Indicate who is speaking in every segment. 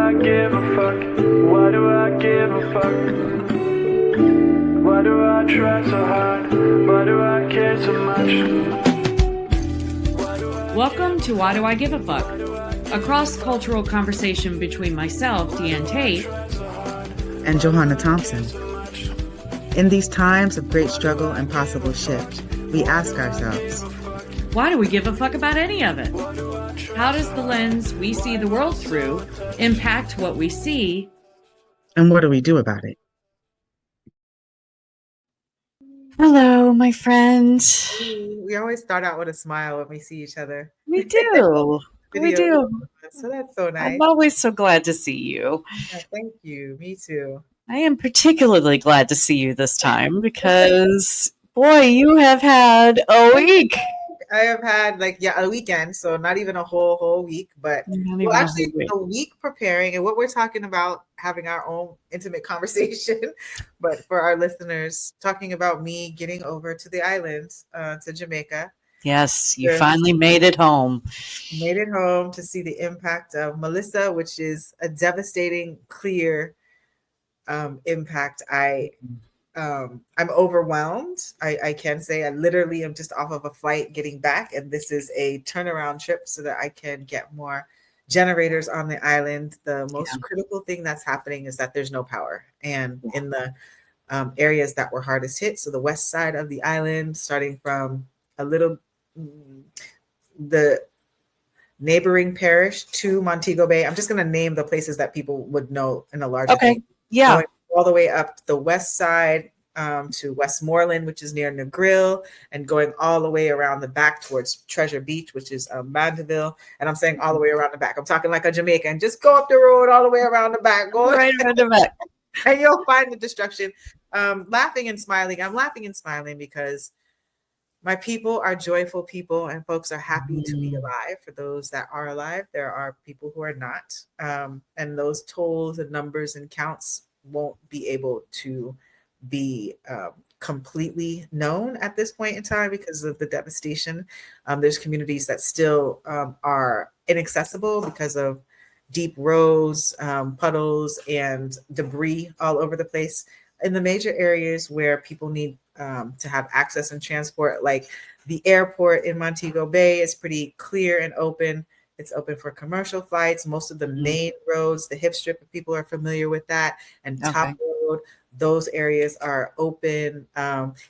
Speaker 1: I give a fuck? Why do I give a fuck? Why do I try so hard? Why do I care so much?
Speaker 2: Welcome to Why Do I Give a Fuck? A cross-cultural conversation between myself, Deanne Tate,
Speaker 3: and Johanna Thompson. In these times of great struggle and possible shift, we ask ourselves,
Speaker 2: why do we give a fuck about any of it? How does the lens we see the world through impact what we see?
Speaker 3: And what do we do about it?
Speaker 2: Hello, my friend.
Speaker 4: We always start out with a smile when we see each other.
Speaker 2: We do. We do.
Speaker 4: So that's so nice.
Speaker 2: I'm always so glad to see you.
Speaker 4: Yeah, thank you. Me too.
Speaker 2: I am particularly glad to see you this time because, boy, you have had a week.
Speaker 4: I have had a weekend, so not even a whole week, but actually a week preparing, and what we're talking about, having our own intimate conversation, but for our listeners, talking about me getting over to the island, to Jamaica.
Speaker 2: Yes, you finally made it home.
Speaker 4: Made it home to see the impact of Melissa, which is a devastating, clear impact. I'm overwhelmed. I can say I literally am just off of a flight getting back, and this is a turnaround trip so that I can get more generators on the island. The most critical thing that's happening is that there's no power, and in the areas that were hardest hit, so the west side of the island, starting from the neighboring parish to Montego Bay. I'm just going to name the places that people would know in a larger thing.
Speaker 2: Yeah.
Speaker 4: Going all the way up the west side to Westmoreland, which is near Negril, and going all the way around the back towards Treasure Beach, which is Mandeville. And I'm saying all the way around the back. I'm talking like a Jamaican. Just go up the road all the way around the back. Go
Speaker 2: right around the back.
Speaker 4: And you'll find the destruction. Laughing and smiling. I'm laughing and smiling because my people are joyful people, and folks are happy to be alive. For those that are alive, there are people who are not. And those tolls and numbers and counts won't be able to be completely known at this point in time because of the devastation. There's communities that still are inaccessible because of deep roads, puddles, and debris all over the place. In the major areas where people need to have access and transport, like the airport in Montego Bay is pretty clear and open. It's open for commercial flights. Most of the main roads, the hip strip, if people are familiar with that, and Top Road, those areas are open.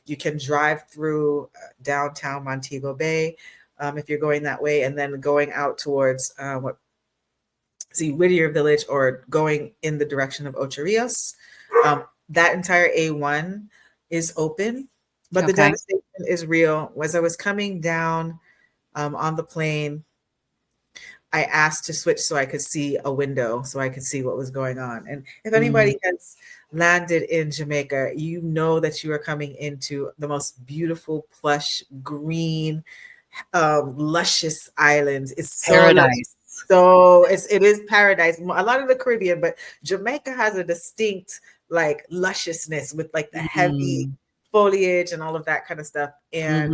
Speaker 4: You can drive through downtown Montego Bay if you're going that way, and then going out towards Whittier Village, or going in the direction of Ocho Rios. That entire A1 is open, but the devastation is real. As I was coming down on the plane, I asked to switch so I could see a window, so I could see what was going on. And if anybody has landed in Jamaica, you know that you are coming into the most beautiful, plush, green, luscious island. It's so
Speaker 2: paradise.
Speaker 4: So it is paradise. A lot of the Caribbean, but Jamaica has a distinct lusciousness with the heavy foliage and all of that kind of stuff. And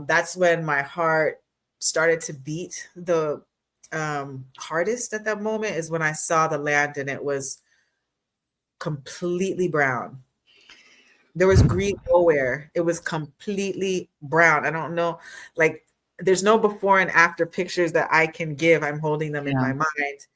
Speaker 4: that's when my heart started to beat the hardest at that moment, is when I saw the land and it was completely brown. There was green nowhere. It was completely brown. I don't know, there's no before and after pictures that I can give. I'm holding them in my mind.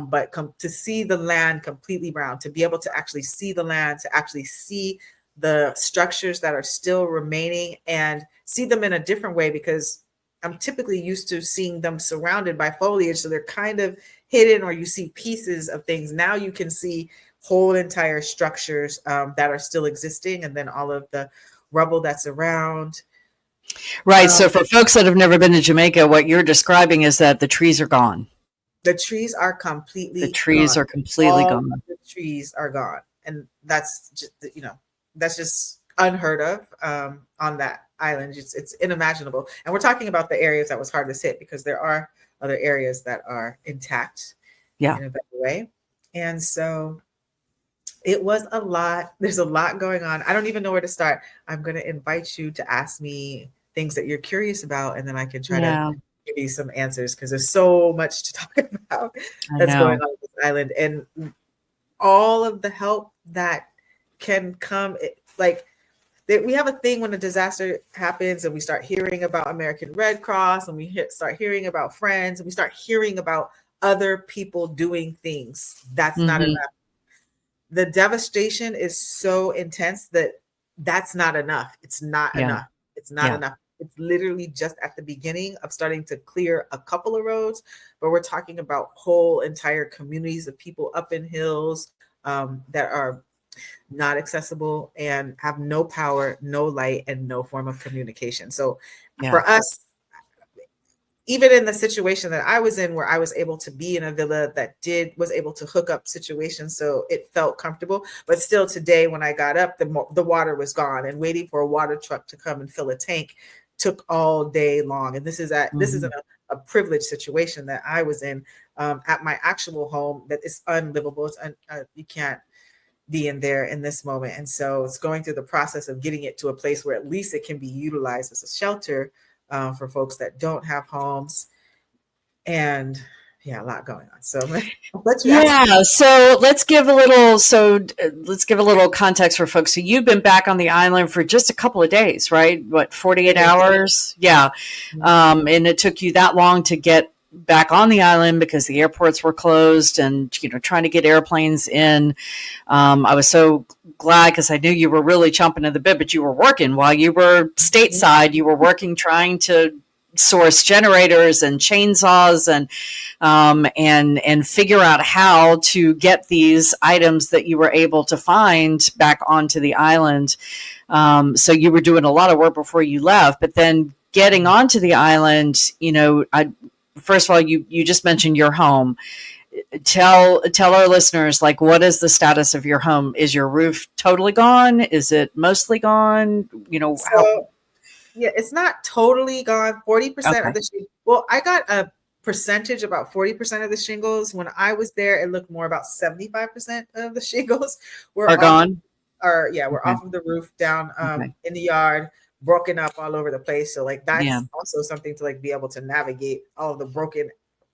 Speaker 4: But to see the land completely brown, to be able to actually see the land, to actually see the structures that are still remaining and see them in a different way, because I'm typically used to seeing them surrounded by foliage. So they're kind of hidden, or you see pieces of things. Now you can see whole entire structures that are still existing, and then all of the rubble that's around.
Speaker 2: Right. So for folks that have never been to Jamaica, what you're describing is that the trees are gone.
Speaker 4: The trees are completely
Speaker 2: gone.
Speaker 4: The trees are gone. And that's just unheard of on that island. It's unimaginable. And we're talking about the areas that was hardest hit, because there are other areas that are intact in a better way. And so it was a lot. There's a lot going on. I don't even know where to start. I'm going to invite you to ask me things that you're curious about, and then I can try to give you some answers, because there's so much to talk about that's going on at the island, and all of the help that can come. Like we have a thing when a disaster happens and we start hearing about American Red Cross, and we start hearing about Friends, and we start hearing about other people doing things. That's not enough. The devastation is so intense that's not enough. It's not enough. It's not enough. It's literally just at the beginning of starting to clear a couple of roads, but we're talking about whole entire communities of people up in hills that are not accessible and have no power, no light, and no form of communication. So for us, even in the situation that I was in, where I was able to be in a villa that was able to hook up situations, so it felt comfortable. But still today, when I got up, the water was gone, and waiting for a water truck to come and fill a tank took all day long. And this isn't a privileged situation that I was in at my actual home that is unlivable. You can't be in there in this moment. And so it's going through the process of getting it to a place where at least it can be utilized as a shelter for folks that don't have homes. And a lot going on. So
Speaker 5: so let's give a little context for folks. So you've been back on the island for just a couple of days, right? What, 48 hours? Yeah. And it took you that long to get back on the island because the airports were closed and, trying to get airplanes in. I was so glad because I knew you were really chomping at the bit, but you were working while you were stateside. You were working, trying to source generators and chainsaws and figure out how to get these items that you were able to find back onto the island. So you were doing a lot of work before you left, but then getting onto the island, first of all, you just mentioned your home. Tell our listeners, like, what is the status of your home? Is your roof totally gone? Is it mostly gone?
Speaker 4: Yeah, it's not totally gone. 40% of the shingles. Well, I got a percentage, about 40% of the shingles. When I was there, it looked more about 75% of the shingles
Speaker 5: are gone.
Speaker 4: We're off of the roof, down in the yard, broken up all over the place. So that's also something to be able to navigate all of the broken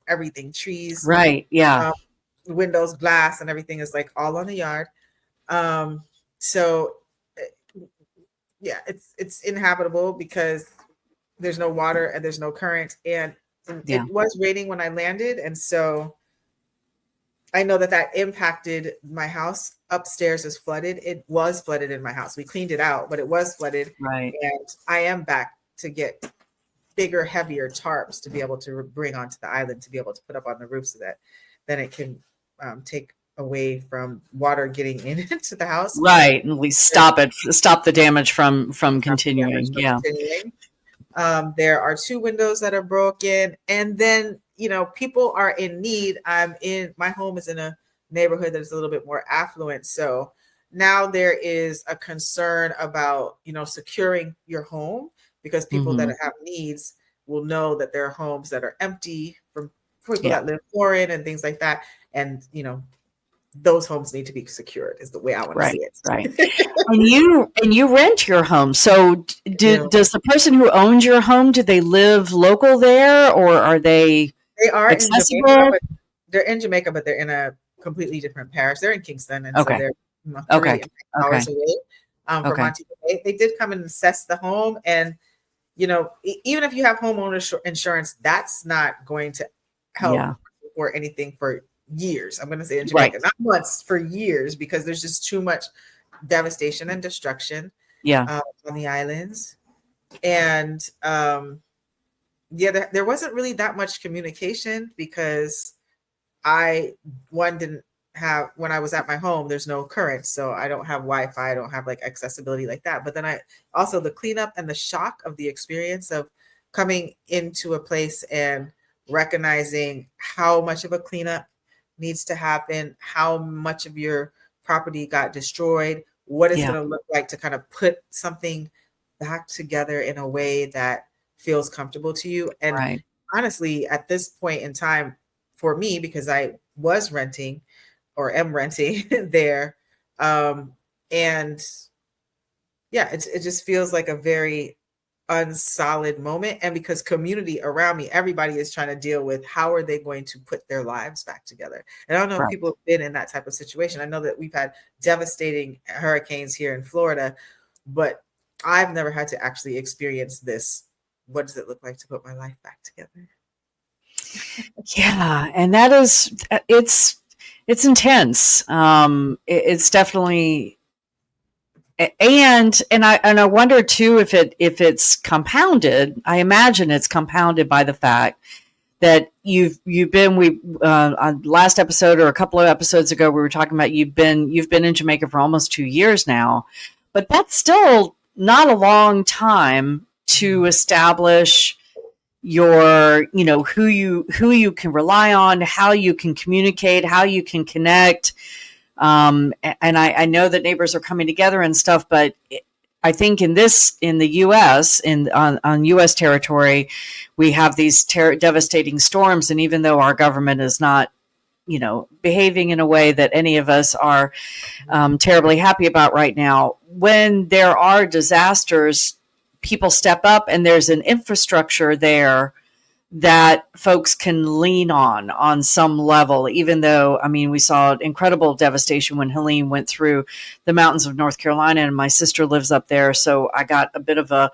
Speaker 4: everything, trees,
Speaker 5: right? Yeah,
Speaker 4: windows, glass, and everything is all on the yard. So it's inhabitable because there's no water and there's no current, and it was raining when I landed, and so I know that impacted my house. Upstairs is flooded. It was flooded in my house. We cleaned it out, but it was flooded.
Speaker 5: Right.
Speaker 4: And I am back to get bigger, heavier tarps to be able to bring onto the island to be able to put up on the roof so that then it can take away from water getting into the house.
Speaker 5: Right. At least stop the damage from continuing.
Speaker 4: There are 2 windows that are broken, and then people are in need. My home is in a neighborhood that's a little bit more affluent, so now there is a concern about securing your home, because people that have needs will know that there are homes that are empty from people that live foreign and things like that, and those homes need to be secured, is the way I want to see it.
Speaker 5: Right. and you rent your home. So does the person who owns your home, do they live local there, or are they accessible?
Speaker 4: In Jamaica, they're in Jamaica, but they're in a completely different parish. They're in Kingston, and so they're 3 hours away from Montego Bay. They did come and assess the home, and even if you have homeowner insurance, that's not going to help or anything for years. I'm going to say in Jamaica, not months, for years, because there's just too much devastation and destruction on the islands. And there wasn't really that much communication because didn't have, when I was at my home, there's no current, so I don't have Wi-Fi, I don't have accessibility like that. But then I also, the cleanup and the shock of the experience of coming into a place and recognizing how much of a cleanup needs to happen, how much of your property got destroyed, what it's going to look like to kind of put something back together in a way that feels comfortable to you. And honestly, at this point in time, for me, because I was renting or am renting there, and it just feels like a very unsolid moment, and because community around me, everybody is trying to deal with how are they going to put their lives back together. And I don't know if
Speaker 5: Right.
Speaker 4: people have been in that type of situation. I know that we've had devastating hurricanes here in Florida, but I've never had to actually experience this. What does it look like to put my life back together?
Speaker 5: Yeah, and that is it's intense. It's definitely, and I wonder too if it's compounded. I imagine it's compounded by the fact that you've been on last episode or a couple of episodes ago we were talking about you've been in Jamaica for almost 2 years now, but that's still not a long time to establish your, who you can rely on, how you can communicate, how you can connect. And I know that neighbors are coming together and stuff, but I think in the U.S. on U.S. territory, we have these devastating storms, and even though our government is not, behaving in a way that any of us are terribly happy about right now, when there are disasters, people step up, and there's an infrastructure there that folks can lean on some level, even though, I mean, we saw incredible devastation when Helene went through the mountains of North Carolina, and my sister lives up there. So I got a bit of a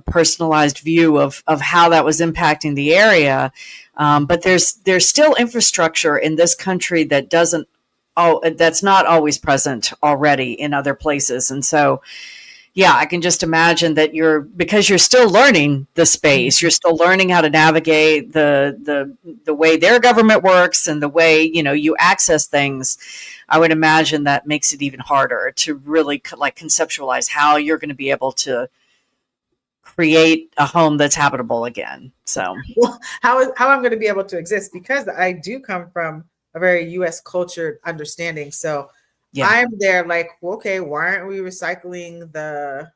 Speaker 5: personalized view of how that was impacting the area. But there's still infrastructure in this country that that's not always present already in other places. And so, yeah, I can just imagine that because you're still learning the space, you're still learning how to navigate the way their government works and the way, you access things. I would imagine that makes it even harder to really conceptualize how you're going to be able to create a home that's habitable again. So,
Speaker 4: well, how I'm going to be able to exist, because I do come from a very U.S. cultured understanding. So yeah. I'm there like, okay, why aren't we recycling the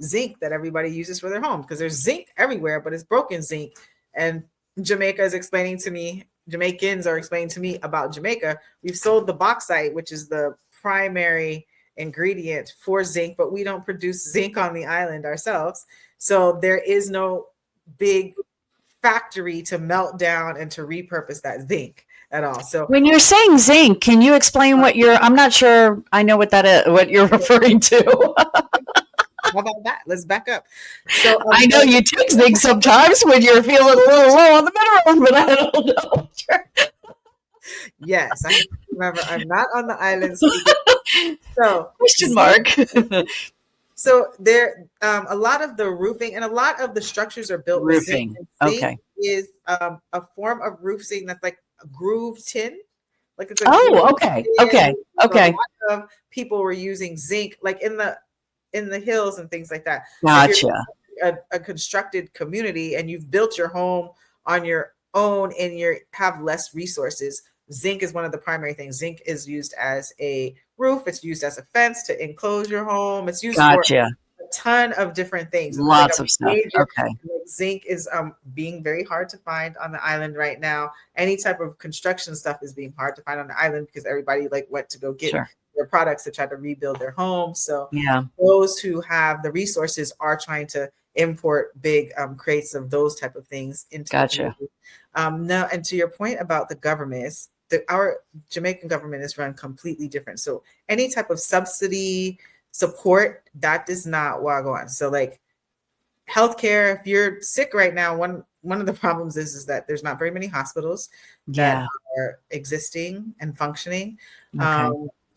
Speaker 4: zinc that everybody uses for their home? Because there's zinc everywhere, but it's broken zinc. And Jamaicans are explaining to me about Jamaica. We've sold the bauxite, which is the primary ingredient for zinc, but we don't produce zinc on the island ourselves. So there is no big factory to melt down and to repurpose that zinc at all. So
Speaker 5: when you're saying zinc, can you explain I'm not sure I know what that is, what you're referring to.
Speaker 4: How about that? Let's back up. So
Speaker 5: I know you take zinc sometimes when you're feeling a little low on the minerals, but I don't know.
Speaker 4: Yes, I remember I'm not on the island. So
Speaker 5: question mark.
Speaker 4: So there, a lot of the roofing and a lot of the structures are built with zinc. Zinc is a form of roofing that's like a grooved tin. Like it's
Speaker 5: okay.
Speaker 4: A lot of people were using zinc, like in the hills and things like that.
Speaker 5: Gotcha.
Speaker 4: If you're a constructed community and you've built your home on your own and you have less resources, zinc is one of the primary things. Zinc is used as a roof. It's used as a fence to enclose your home. It's used for a ton of different things.
Speaker 5: Lots of stuff. Okay.
Speaker 4: Zinc is being very hard to find on the island right now. Any type of construction stuff is being hard to find on the island because everybody went to go get their products to try to rebuild their homes. So those who have the resources are trying to import big crates of those type of things into the community. No, and to your point about the government, our Jamaican government is run completely different. So any type of subsidy support, that does not wagwan. So like healthcare, if you're sick right now, one of the problems is that there's not very many hospitals that are existing and functioning.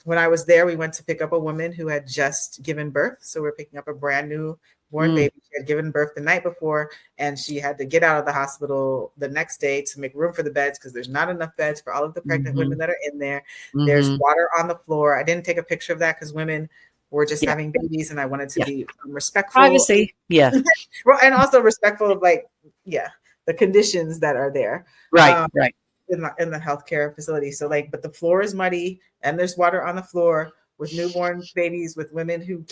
Speaker 4: When I was there, we went to pick up a woman who had just given birth. So we're picking up a brand new born baby. She had given birth the night before, and she had to get out of the hospital the next day to make room for the beds because there's not enough beds for all of the pregnant women that are in there. There's water on the floor. I didn't take a picture of that because women were just having babies, and I wanted to be respectful.
Speaker 5: Privacy.
Speaker 4: Well, and also respectful of the conditions that are there.
Speaker 5: Right.
Speaker 4: In the healthcare facility. So but the floor is muddy and there's water on the floor with newborn babies, with women who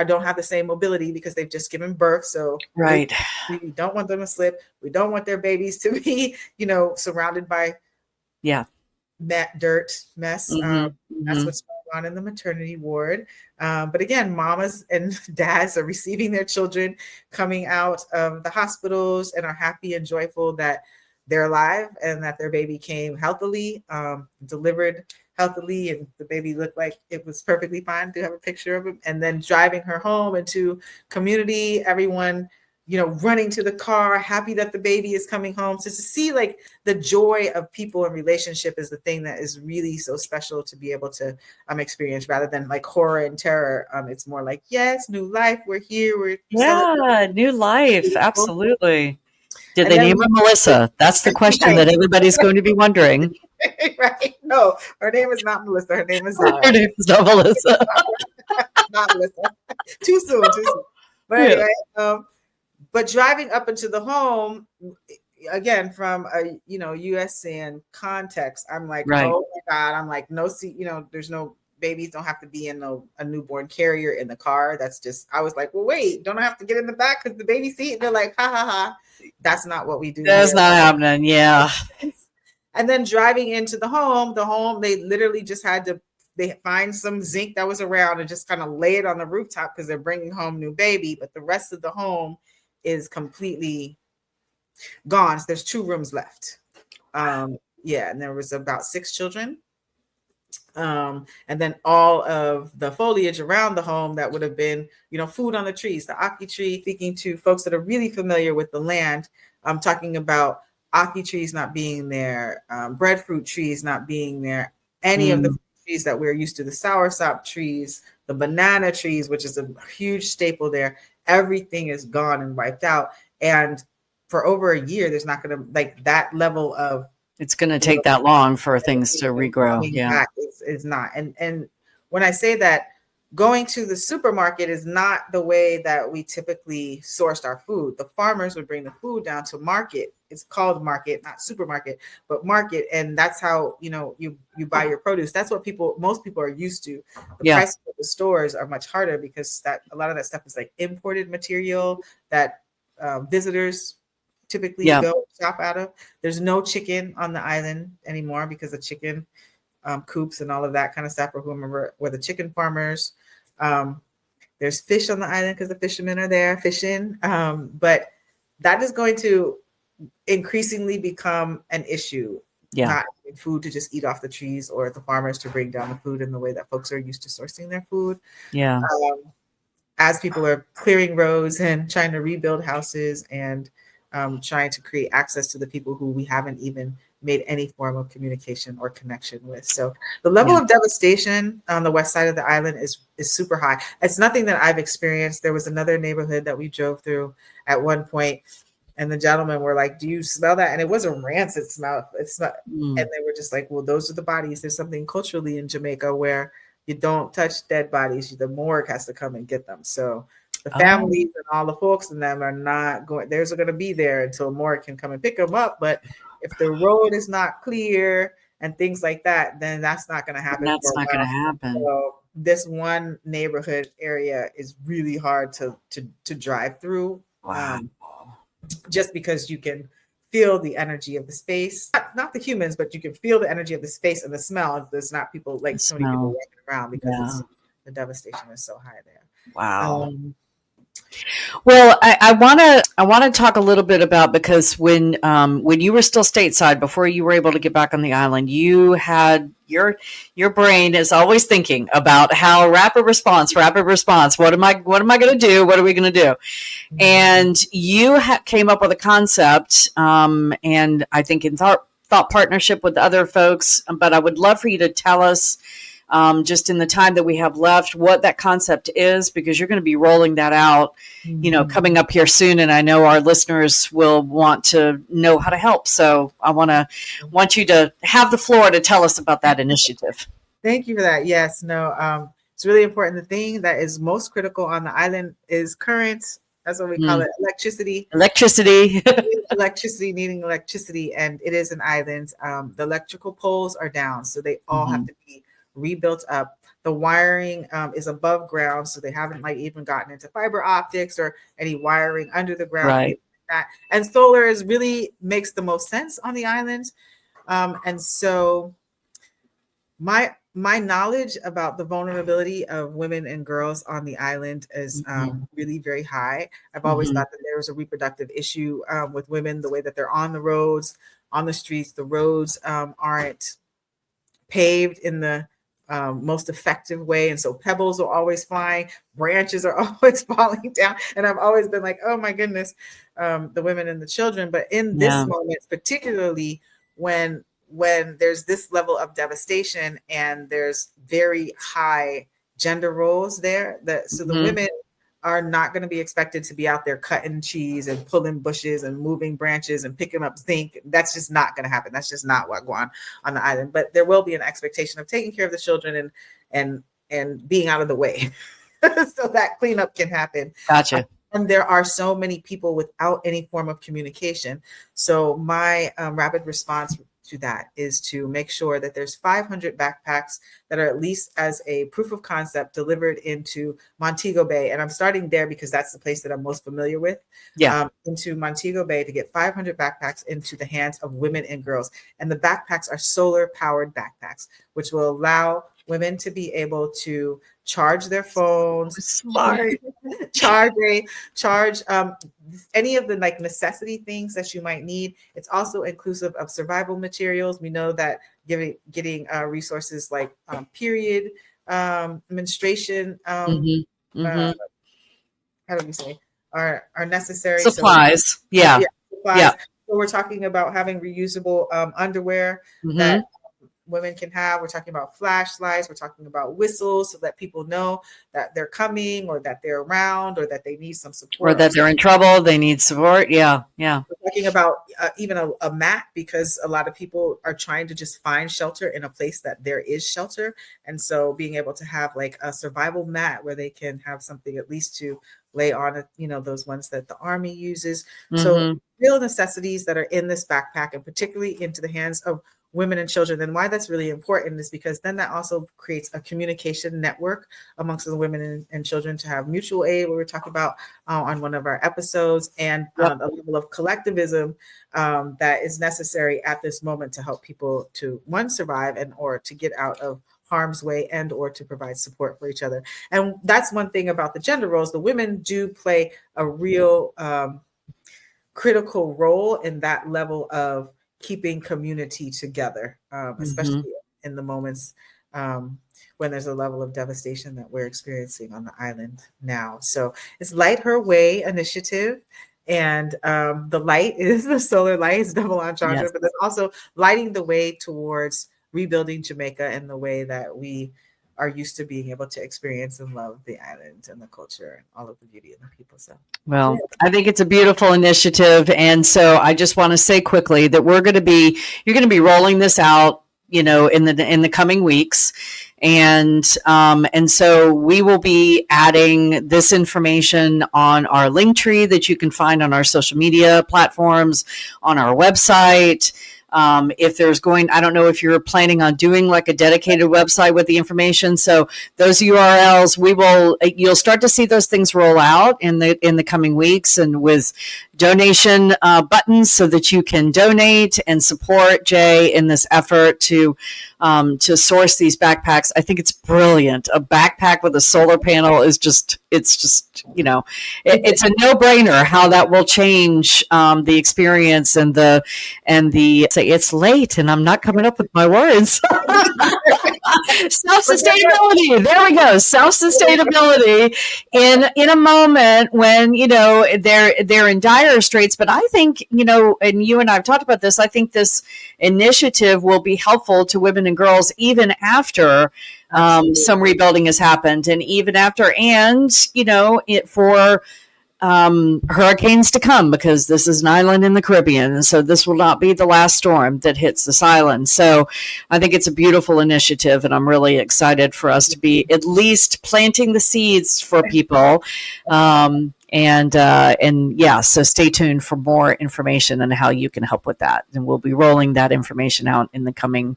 Speaker 4: don't have the same mobility because they've just given birth. So we don't want them to slip. We don't want their babies to be, surrounded by dirt, mess. That's what's going on in the maternity ward. But again, mamas and dads are receiving their children coming out of the hospitals and are happy and joyful that they're alive and that their baby came healthily, delivered healthily, and the baby looked like it was perfectly fine. To have a picture of him, and then driving her home into community, everyone, running to the car, happy that the baby is coming home. So to see like the joy of people and relationship is the thing that is really so special to be able to experience, rather than like horror and terror. It's more like, yes, new life. We're here. We're
Speaker 5: new life. Absolutely. Did
Speaker 4: And
Speaker 5: they
Speaker 4: then
Speaker 5: name her Melissa? That's the question that everybody's going to be wondering.
Speaker 4: Right? No, her name is not Melissa. Her name is Zara.
Speaker 5: Her name is not Melissa.
Speaker 4: Not Melissa. Too soon. But anyway, but driving up into the home, again, from a USN context, I'm like, oh my God, I'm like, no, there's no babies don't have to be in a newborn carrier in the car. That's just, I was like, well, wait, don't I have to get in the back because the baby seat? And they're like, ha ha ha. That's not what we do.
Speaker 5: That's not happening. Yeah.
Speaker 4: And then driving into the home, they literally just they find some zinc that was around and just kind of lay it on the rooftop because they're bringing home new baby. But the rest of the home is completely gone. So there's 2 rooms left. And there was about 6 children. And then all of the foliage around the home that would have been, food on the trees, the ackee tree. Speaking to folks that are really familiar with the land, I'm talking about ackee trees not being there, breadfruit trees not being there, any of the trees that we're used to, the soursop trees, the banana trees, which is a huge staple there. Everything is gone and wiped out. And for over a year, there's not going to like that level of.
Speaker 5: It's going to take that long for things to regrow. Yeah,
Speaker 4: it's not. And when I say that, going to the supermarket is not the way that we typically sourced our food. The farmers would bring the food down to market. It's called market, not supermarket, but market. And that's how, you buy your produce. That's what most people are used to. The prices at the stores are much harder because a lot of that stuff is like imported material that visitors typically go shop out of. There's no chicken on the island anymore because of chicken coops and all of that kind of stuff. Or whoever were the chicken farmers. There's fish on the island because the fishermen are there fishing. But that is going to increasingly become an issue. Not having food to just eat off the trees, or the farmers to bring down the food in the way that folks are used to sourcing their food. As people are clearing roads and trying to rebuild houses and trying to create access to the people who we haven't even made any form of communication or connection with. So the level of devastation on the west side of the island is super high. It's nothing that I've experienced. There was another neighborhood that we drove through at one point, and the gentlemen were like, do you smell that? And it was a rancid smell. It's not. And they were just like, well, those are the bodies. There's something culturally in Jamaica where you don't touch dead bodies. The morgue has to come and get them. So the families and all the folks in them are not going, they're going to be there until morgue can come and pick them up. But if the road is not clear and things like that, then that's not going to happen.
Speaker 5: That's not going to happen.
Speaker 4: So this one neighborhood area is really hard to drive through.
Speaker 5: Wow.
Speaker 4: Just because you can feel the energy of the space, not the humans, but you can feel the energy of the space and the smell. There's not people like so many people walking around because the devastation is so high there.
Speaker 5: Wow. Well, I want to talk a little bit about, because when you were still stateside, before you were able to get back on the island, you had your brain is always thinking about how rapid response. What am I going to do? What are we going to do? And you came up with a concept, and I think in thought partnership with other folks. But I would love for you to tell us, just in the time that we have left, what that concept is, because you're going to be rolling that out, coming up here soon. And I know our listeners will want to know how to help. So I want you to have the floor to tell us about that initiative.
Speaker 4: Thank you for that. Yes, no, it's really important. The thing that is most critical on the island is current. That's what we call it, electricity. Needing electricity. And it is an island. The electrical poles are down, so they all have to be rebuilt up. The wiring is above ground, so they haven't even gotten into fiber optics or any wiring under the ground.
Speaker 5: Right.
Speaker 4: And solar really makes the most sense on the island. And so my my knowledge about the vulnerability of women and girls on the island is really very high. I've always thought that there was a reproductive issue with women, the way that they're on the roads, on the streets. The roads aren't paved in the most effective way. And so pebbles are always flying, branches are always falling down. And I've always been like, oh my goodness, the women and the children. But in this moment, particularly when there's this level of devastation and there's very high gender roles there, so the women are not going to be expected to be out there cutting cheese and pulling bushes and moving branches and picking up zinc. That's just not going to happen. That's just not what going on the island. But there will be an expectation of taking care of the children and being out of the way so that cleanup can happen.
Speaker 5: Gotcha.
Speaker 4: And there are so many people without any form of communication. So my rapid response to that is to make sure that there's 500 backpacks that are at least as a proof of concept delivered into Montego Bay. And I'm starting there because that's the place that I'm most familiar with. Into Montego Bay to get 500 backpacks into the hands of women and girls. And the backpacks are solar powered backpacks, which will allow women to be able to charge their phones,
Speaker 5: smart,
Speaker 4: charge any of the like necessity things that you might need. It's also inclusive of survival materials. We know that getting resources like period, menstruation, how do we say, are necessary.
Speaker 5: Supplies. Supplies.
Speaker 4: So we're talking about having reusable underwear that women can have. We're talking about flashlights. We're talking about whistles so that people know that they're coming or that they're around or that they need some support.
Speaker 5: Or that they're in trouble. They need support. Yeah.
Speaker 4: We're talking about even a mat, because a lot of people are trying to just find shelter in a place that there is shelter. And so being able to have like a survival mat where they can have something at least to lay on, those ones that the Army uses. So real necessities that are in this backpack, and particularly into the hands of women and children. And why that's really important is because then that also creates a communication network amongst the women and children to have mutual aid, what we were talking about on one of our episodes, and a level of collectivism that is necessary at this moment to help people to, one, survive, and or to get out of harm's way, and or to provide support for each other. And that's one thing about the gender roles. The women do play a real critical role in that level of keeping community together, especially in the moments when there's a level of devastation that we're experiencing on the island now. So it's Light Her Way initiative. And the light is the solar light, it's double entendre, but it's also lighting the way towards rebuilding Jamaica in the way that we are used to being able to experience and love the island and the culture and all of the beauty and the people. So,
Speaker 5: well, I think it's a beautiful initiative. And so I just want to say quickly that you're going to be rolling this out, in the coming weeks. And so we will be adding this information on our link tree that you can find on our social media platforms, on our website. If there's I don't know if you're planning on doing like a dedicated website with the information. So those URLs, you'll start to see those things roll out in the coming weeks, and with donation buttons so that you can donate and support Jay in this effort to source these backpacks. I think it's brilliant. A backpack with a solar panel is it's a no-brainer how that will change the experience and the say it's late and I'm not coming up with my words. Self-sustainability. There we go. Self-sustainability in a moment when they're in dire straits. But I think and you and I have talked about this. I think this initiative will be helpful to women and girls even after some rebuilding has happened, and even after, for hurricanes to come, because this is an island in the Caribbean, and so this will not be the last storm that hits this island. So I think it's a beautiful initiative, and I'm really excited for us to be at least planting the seeds for people. So stay tuned for more information on how you can help with that, and we'll be rolling that information out in the coming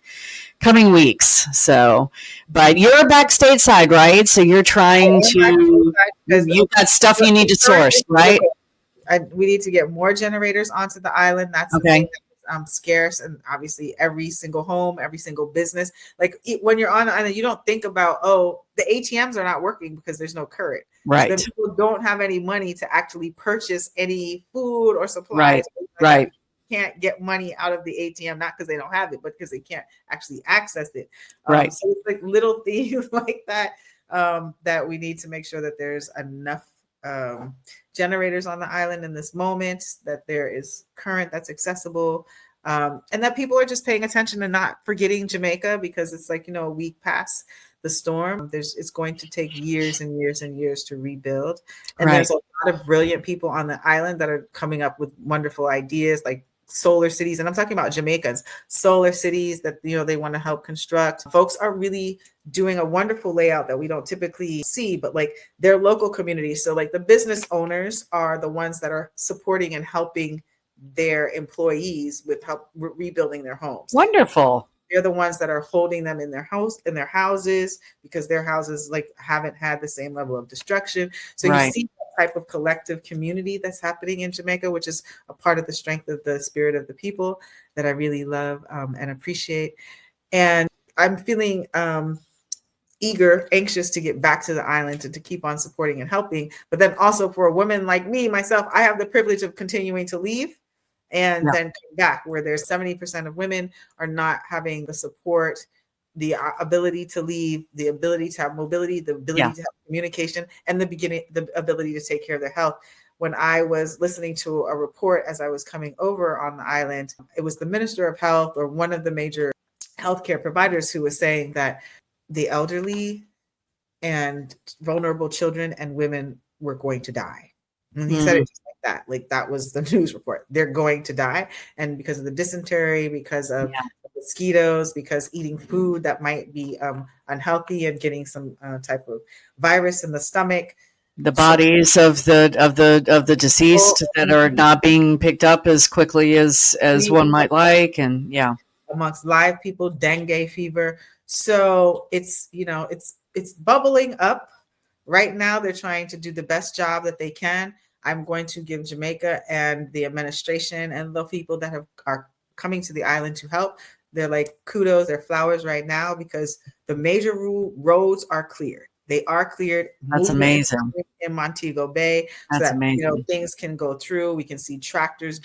Speaker 5: weeks. So, but you're back stateside, right? So you're trying you've got stuff you need to source, right?
Speaker 4: We need to get more generators onto the island. That's the
Speaker 5: okay.
Speaker 4: thing scarce, and obviously every single home, every single business, like when you're on the island, you don't think about, oh, the ATMs are not working because there's no current.
Speaker 5: Right.
Speaker 4: So then people don't have any money to actually purchase any food or supplies.
Speaker 5: Right. Right.
Speaker 4: Can't get money out of the ATM, not because they don't have it, but because they can't actually access it.
Speaker 5: Right.
Speaker 4: So it's like little things like that, that we need to make sure that there's enough generators on the island in this moment, that there is current that's accessible, and that people are just paying attention and not forgetting Jamaica, because it's like, a week past the storm. It's going to take years and years and years to rebuild. And there's a lot of brilliant people on the island that are coming up with wonderful ideas, like solar cities. And I'm talking about Jamaicans, solar cities that, they want to help construct. Folks are really doing a wonderful layout that we don't typically see, but like their local communities. So like the business owners are the ones that are supporting and helping their employees with help rebuilding their homes.
Speaker 5: Wonderful.
Speaker 4: They're the ones that are holding them in their houses, because their houses like haven't had the same level of destruction. So you see that type of collective community that's happening in Jamaica, which is a part of the strength of the spirit of the people that I really love and appreciate. And I'm feeling anxious to get back to the island and to keep on supporting and helping. But then also for a woman like me, myself, I have the privilege of continuing to leave and then come back, where there's 70% of women are not having the support, the ability to leave, the ability to have mobility, the ability to have communication, and the ability to take care of their health. When I was listening to a report as I was coming over on the island, it was the Minister of Health, or one of the major healthcare providers, who was saying that the elderly and vulnerable children and women were going to die. And he said it just like that. Like that was the news report. They're going to die. And because of the dysentery, because of mosquitoes, because eating food that might be unhealthy and getting some type of virus in the stomach.
Speaker 5: The bodies of the deceased that are not being picked up as quickly as one might like. And
Speaker 4: amongst live people, dengue fever. So it's bubbling up right now. They're trying to do the best job that they can. I'm going to give Jamaica and the administration and the people that are coming to the island to help. They're like kudos, they're flowers right now, because the major roads are cleared. They are cleared.
Speaker 5: That's amazing.
Speaker 4: In Montego Bay.
Speaker 5: That's
Speaker 4: so that,
Speaker 5: amazing.
Speaker 4: Things can go through. We can see tractors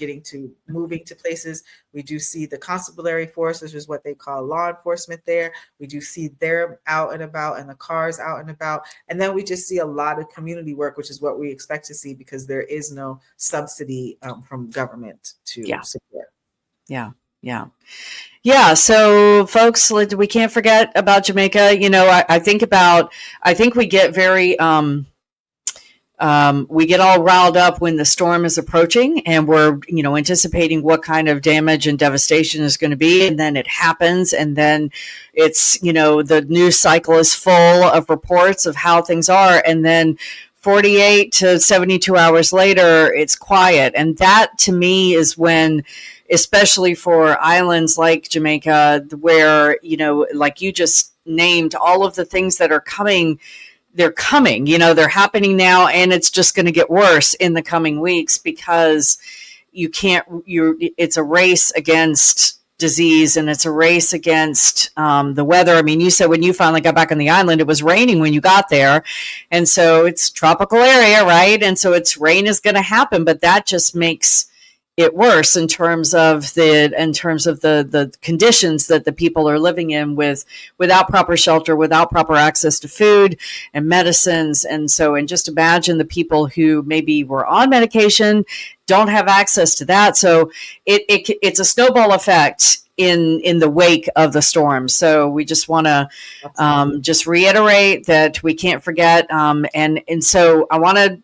Speaker 4: moving to places. We do see the constabulary force, which is what they call law enforcement there. We do see them out and about, and the cars out and about. And then we just see a lot of community work, which is what we expect to see, because there is no subsidy from government to support.
Speaker 5: Yeah. So folks, we can't forget about Jamaica. I think we get very, we get all riled up when the storm is approaching, and we're, anticipating what kind of damage and devastation is going to be. And then it happens. And then it's, the news cycle is full of reports of how things are. And then 48 to 72 hours later, it's quiet. And that to me is when, especially for islands like Jamaica, where, like you just named, all of the things that are coming, they're coming, they're happening now, and it's just going to get worse in the coming weeks, because it's a race against disease, and it's a race against the weather. I mean, you said when you finally got back on the island, it was raining when you got there. And so it's tropical area, right? And so rain is going to happen, but that just makes it worse in terms of the conditions that the people are living in, without proper shelter, without proper access to food and medicines. And just imagine the people who maybe were on medication, don't have access to that. So it's a snowball effect in the wake of the storm. So we just want to just reiterate that we can't forget. And so I want to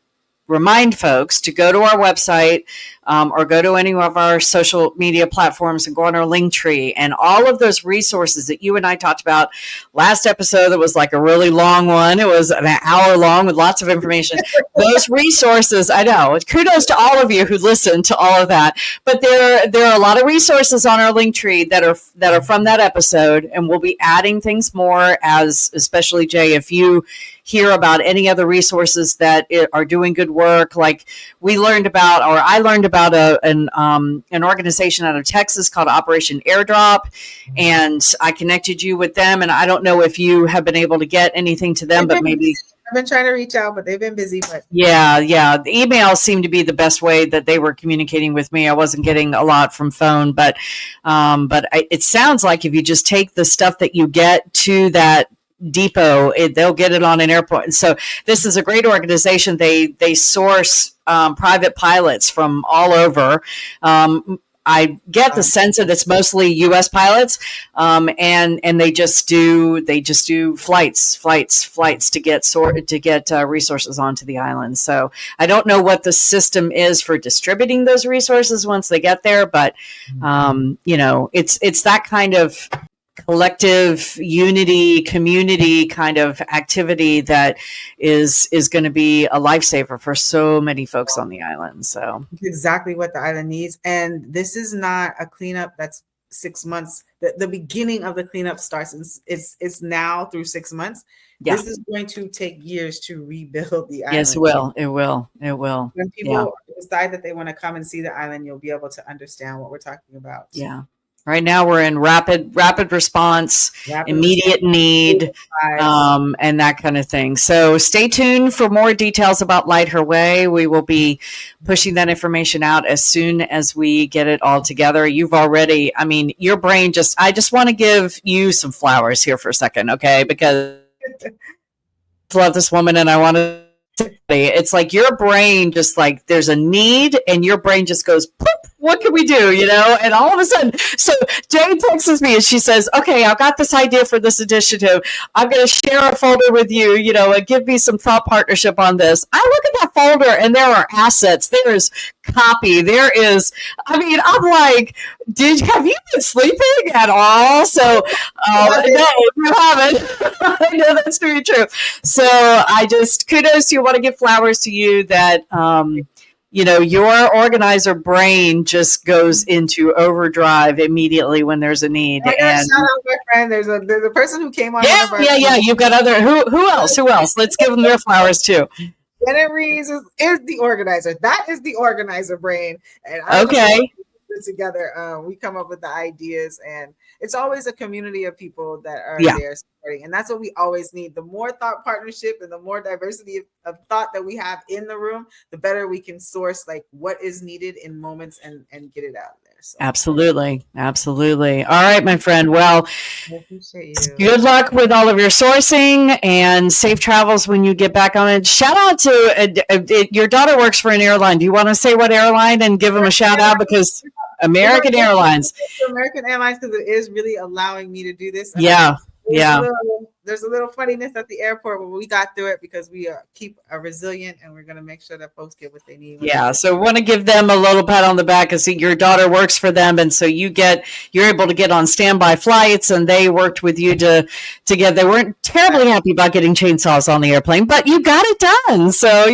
Speaker 5: remind folks to go to our website or go to any of our social media platforms and go on our link tree, and all of those resources that you and I talked about last episode. That was like a really long one. It was an hour long with lots of information. Those resources, I know, kudos to all of you who listened to all of that, but there are a lot of resources on our link tree that are from that episode, and we'll be adding things more, as especially Jay, if you hear about any other resources that are doing good work, like I learned about about an organization out of Texas called Operation Airdrop, and I connected you with them. And I don't know if you have been able to get anything to them, but maybe.
Speaker 4: I've been trying to reach out, but they've been busy. But
Speaker 5: yeah. The emails seemed to be the best way that they were communicating with me. I wasn't getting a lot from phone, but it sounds like if you just take the stuff that you get to that depot, they'll get it on an airport. So this is a great organization. They source private pilots from all over. I get the sense that it's mostly U.S. pilots, and they just do flights to get resources onto the island. So I don't know what the system is for distributing those resources once they get there, but it's that kind of collective unity, community kind of activity that is going to be a lifesaver for so many folks on the island. So
Speaker 4: exactly what the island needs. And this is not a cleanup that's 6 months. The beginning of the cleanup starts. It's now through 6 months. Yeah. This is going to take years to rebuild the island.
Speaker 5: Yes, it will. It will.
Speaker 4: When people decide that they want to come and see the island, you'll be able to understand what we're talking about.
Speaker 5: Yeah. Right now we're in rapid response, immediate need, and that kind of thing. So stay tuned for more details about Light Her Way. We will be pushing that information out as soon as we get it all together. You've already, your brain I just want to give you some flowers here for a second, okay? Because I love this woman and I want to. It's like your brain just like there's a need and your brain just goes poop, what can we do, and all of a sudden, so Jane texts me and she says, okay, I've got this idea for this initiative. I'm going to share a folder with you, and give me some thought partnership on this. I look at that folder and there are assets, there is copy, there is, I'm like, have you been sleeping at all? So no, you haven't. I know that's very true. So I just kudos to you. Want to give flowers to you that your organizer brain just goes into overdrive immediately when there's a need.
Speaker 4: And shout out my friend. There's a person who came on.
Speaker 5: Yeah. You've got other who else? Let's give them their flowers too.
Speaker 4: Janet Reeves is the organizer. That is the organizer brain. And together, we come up with the ideas, and it's always a community of people that are there supporting, and that's what we always need. The more thought partnership and the more diversity of thought that we have in the room, the better we can source like what is needed in moments and get it out there. So.
Speaker 5: Absolutely. All right, my friend. Well,
Speaker 4: I appreciate you.
Speaker 5: Good luck with all of your sourcing and safe travels when you get back on it. Shout out to your daughter works for an airline. Do you want to say what airline and give them a shout out? Because American Airlines.
Speaker 4: American Airlines, because it is really allowing me to do this. There's a little funniness at the airport, but we got through it because we keep resilient, and we're going to make sure that folks get what they need.
Speaker 5: Yeah, so want to give them a little pat on the back because your daughter works for them, and so you're able to get on standby flights, and they worked with you to get. They weren't terribly happy about getting chainsaws on the airplane, but you got it done. So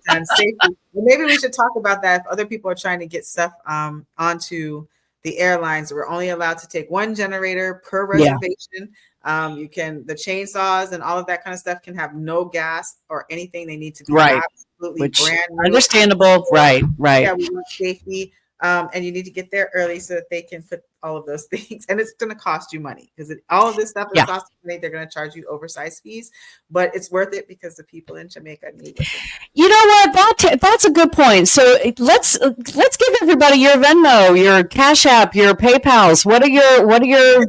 Speaker 4: done safely. Maybe we should talk about that if other people are trying to get stuff onto the airlines. We're only allowed to take one generator per reservation. The chainsaws and all of that kind of stuff can have no gas or anything. They need to be absolutely brand new.
Speaker 5: Understandable. Right.
Speaker 4: Yeah, we want safety. And you need to get there early so that they can put all of those things. And it's going to cost you money because all of this stuff is costing money. They're going to charge you oversized fees, but it's worth it because the people in Jamaica need it.
Speaker 5: You know what? That's a good point. So let's give everybody your Venmo, your Cash App, your PayPals. What are your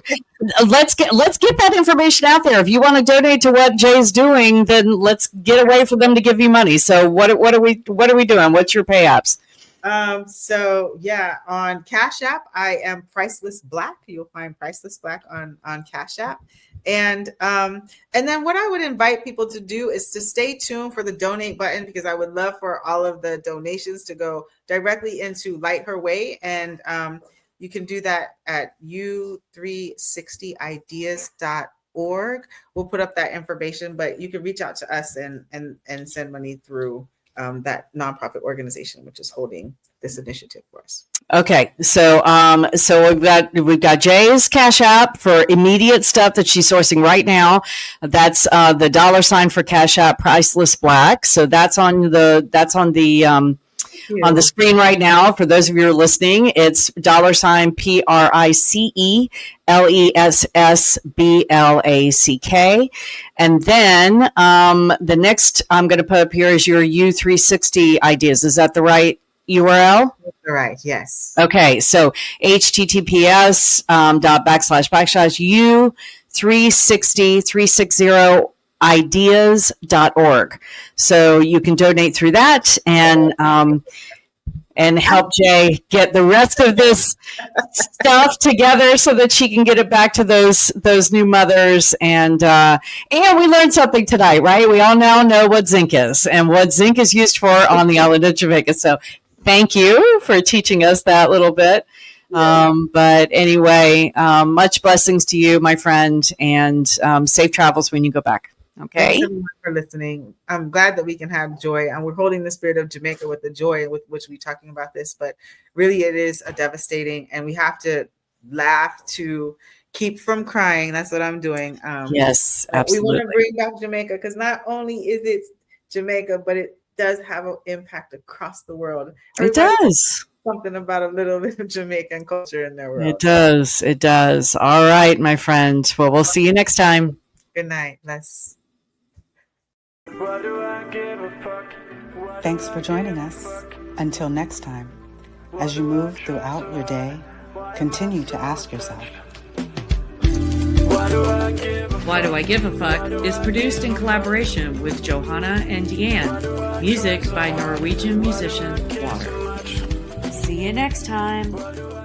Speaker 5: let's get that information out there. If you want to donate to what Jay's doing, then let's get a way for them to give you money. So what are we doing? What's your pay apps?
Speaker 4: On Cash App, I am Priceless Black. You'll find Priceless Black on Cash App. And then what I would invite people to do is to stay tuned for the donate button, because I would love for all of the donations to go directly into Light Her Way. And you can do that at u360ideas.org. We'll put up that information, but you can reach out to us and send money through that nonprofit organization, which is holding this initiative for us.
Speaker 5: Okay, so we've got Jay's Cash App for immediate stuff that she's sourcing right now. That's the $ for Cash App, Priceless Black. So that's on the on the screen right now. For those of you who are listening, it's $PRICELESSBLACK. And then the next I'm going to put up here is your U360 ideas. Is that the right URL?
Speaker 4: Right. Yes.
Speaker 5: Okay. So https U360 ideas.org. So you can donate through that and help Jay get the rest of this stuff together so that she can get it back to those new mothers. And we learned something tonight, right? We all now know what zinc is and what zinc is used for on the island of Jamaica. So thank you for teaching us that little bit. But anyway, much blessings to you, my friend, and safe travels when you go back. Okay.
Speaker 4: Thanks everyone for listening. I'm glad that we can have joy, and we're holding the spirit of Jamaica with the joy with which we're talking about this. But really, it is a devastating, and we have to laugh to keep from crying. That's what I'm doing.
Speaker 5: Yes, absolutely.
Speaker 4: We want to bring back Jamaica because not only is it Jamaica, but it does have an impact across the world.
Speaker 5: It does.
Speaker 4: Something about a little bit of Jamaican culture in their world.
Speaker 5: It does. It does. All right, my friend. Well, we'll see you next time.
Speaker 4: Good night. Bless.
Speaker 3: Thanks for joining us. Until next time, as you move throughout your day, continue to ask yourself,
Speaker 2: Why Do I Give a Fuck is produced in collaboration with Johanna and Deanne. Music by Norwegian musician Water. See you next time.